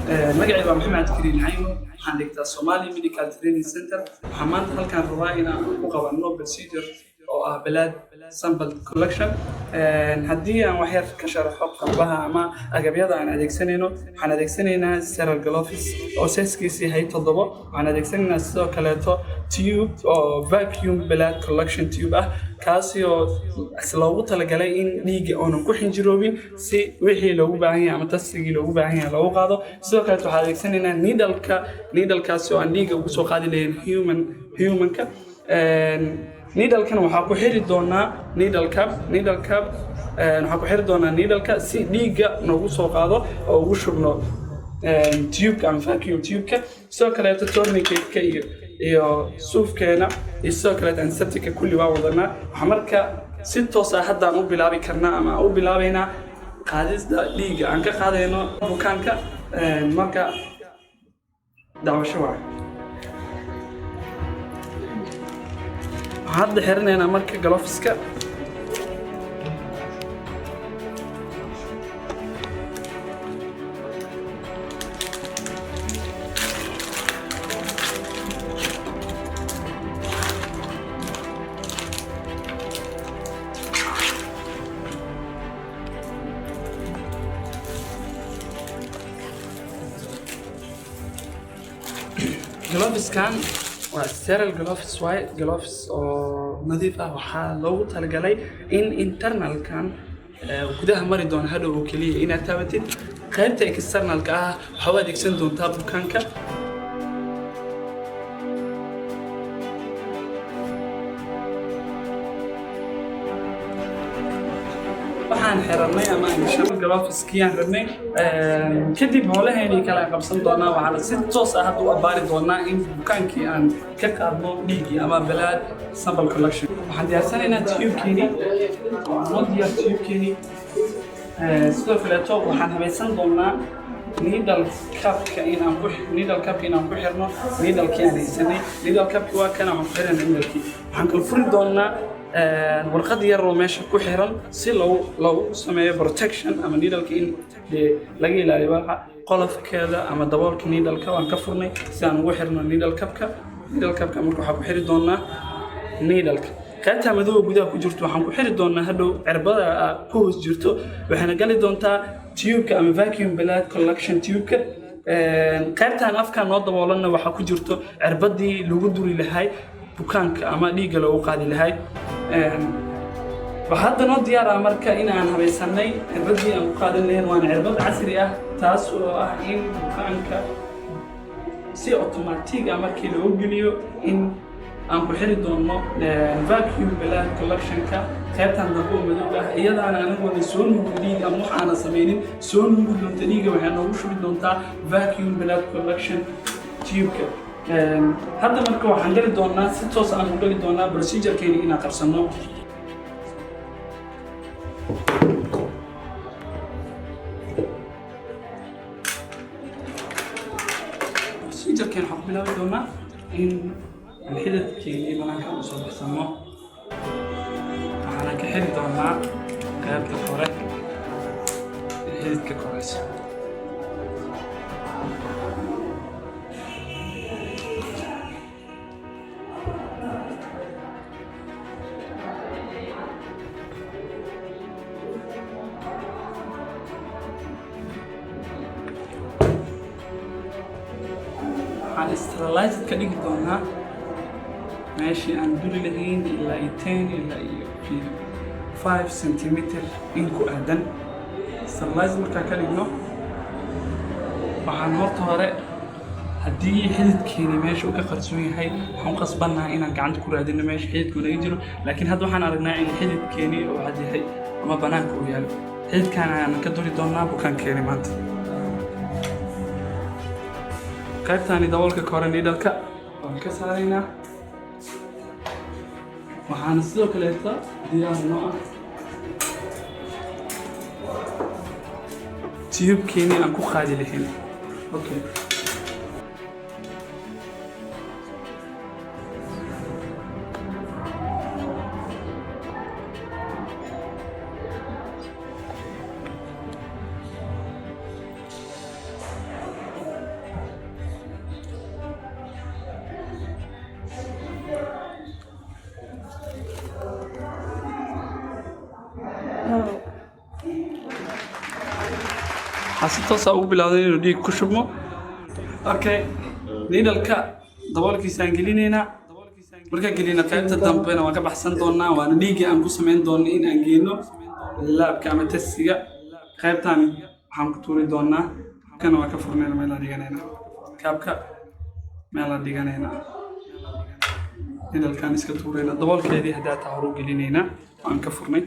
magacayga waa maxamed cabdikariin xaymo waxaan dhigtaa Somali Medical Training Center waxaan maanta halkaan rabaa inaan ku qabanno procedure oo ah blood sample collection haddii aan wax yar ka sharaxo qalbaha ama agabyada aan adeegsanayno waxaan adeegsanaynaa sterile gloves oo size-kiisu yahay 7 waxaan adeegsanaynaa sidoo kaleeto tube oo vacuum blood collection tube ah kaasi oo loogu talagalay in dhiigga oonan ku xinjiroobin si wixii loogu baahan yahay ama tastigii loogu baahan yahay loogu qaado sidoo kale waxaan adeegsanaynaa needle-kaasi oo aan dhiigga ugu soo qaadi lahayn humanka needle-kan waxaa ku xiri doonaa needle cap waxaa ku xiri doonaa needle-ka si dhiigga noogu soo qaado oo ugu shubno tube-ka ama vacuum tube-ka sidoo kaleeto tourniquet-ka iyo suufkeena iyo sidoo kaleeto antiseptic-ka kulli waa wadanaa waxaa marka si toos ah haddaan u bilaabi karnaa ama u bilaabaynaa qaadista dhiigga aan ka qaadayno bukaanka marka daawasho waa hadda xirinaynaa marka gloveska gloveskan waa sterile gloves oo nadiif ah waxaa loogu talagalay in internalkan gudaha mari doona hadhow oo keliya inaad taabatid qaybta externalka ah waxaa u adeegsan doontaa bukaanka waxaan xirannay ama aan gloveski aan rabnay kadib howlaheennii kale aan qabsan doonaa waxaana si toos ah hadda u abbaari doonaa in bukaankii aan ka qaadno dhiiggii ama blood sample collection waxaan diyaarsanaynaa tube-keenii noo diyaar tube-keenii sidoo kaleeto waxaan habaysan doonaa needle cup-ka inaan ku xirno needle-kii aan haysanay needle cup-ki waa kana waxaan ku xirana needle-kii waxaan kala furi doonaa warqad yar oo meesha ku xiran si loogu sameeyo protection ama needle-ka in laga ilaaliyo waxa qolofkeeda ama daboolka needle-ka waan ka furnay si aan ugu xirno needle cup-ka marka waxaan ku xiri doonaa needle-ka qaybta madow gudaha ku jirto waxaan ku xiri doonaa hadhow cirbada ku hoos jirto waxaana gali doontaa tube-ka ama vacuum blood collection tube-ka qaybtan afka noo daboolanna waxaa ku jirto cirbadii lagu duri lahay bukaanka ama dhiigga loogu qaadi lahay waxaa hadda noo diyaar ah marka in aan habaysanay cirbadii aan ku qaadan lahayn waana cirbad casri ah taas oo ah in bukaanka si automatic ah markii loo geliyo in aan ku xiri doono vacuum blood collection-ka qaybtan dambe oo madow ah iyadaana anagoona soo nuugo dhiig ama wax aanan samaynin soo nuugi doonta dhiigga waxay noogu shubi doontaa vacuum blood collection tube-ka hadda marka waxaan gali doonaa si toos aan u gali doonaa procedure-keeni inaan qabsanno procedure-keeni waxaan ku bilaabi doonaa in xididkeeni banaanka u soo baxsano waxaana ka xiri doonaa qaybta kore xididka koreysa waxaan sterilized ka dhigi doonaa meeshii aan duri lahayn ilaa 10 ilaa iyo 5 centimeter in ku aadan sterilized markaan ka dhigno waxaan horta hore haddii xididkeeni meesha uu ka qarsoon yahay waxaan u qasbannahay inaan gacanta ku raadino meesha xididku naga jiro laakiin hadda waxaan aragnaa in xididkeeni uu cad yahay ama banaanka uu yaalo xididkaan ayaan ka duri doonaa bukaankeeni maanta qaybtaani daboolka kore needle-ka waan ka saaraynaa waxaana sidoo kaleeta diyaar noo ah tube-keeni aan ku qaadi lahayn okay حسيت أو بلادين وديك كشمو أوكي needle-ka daboolkiisa aan gelinayna marka gelina qaybta dambeena waa ka baxsan doonaa waana dhiigga aan ku sameyn doono in aan geeno laabka ama testiga qaybtan waxaan ku tuuri doonaa kana waa ka furnayna meel aan dhiganayna kaabka meel aan dhiganayna needle-kan iska tuurayna daboolkeedii hadaa taa hor u gelinayna waan ka furnay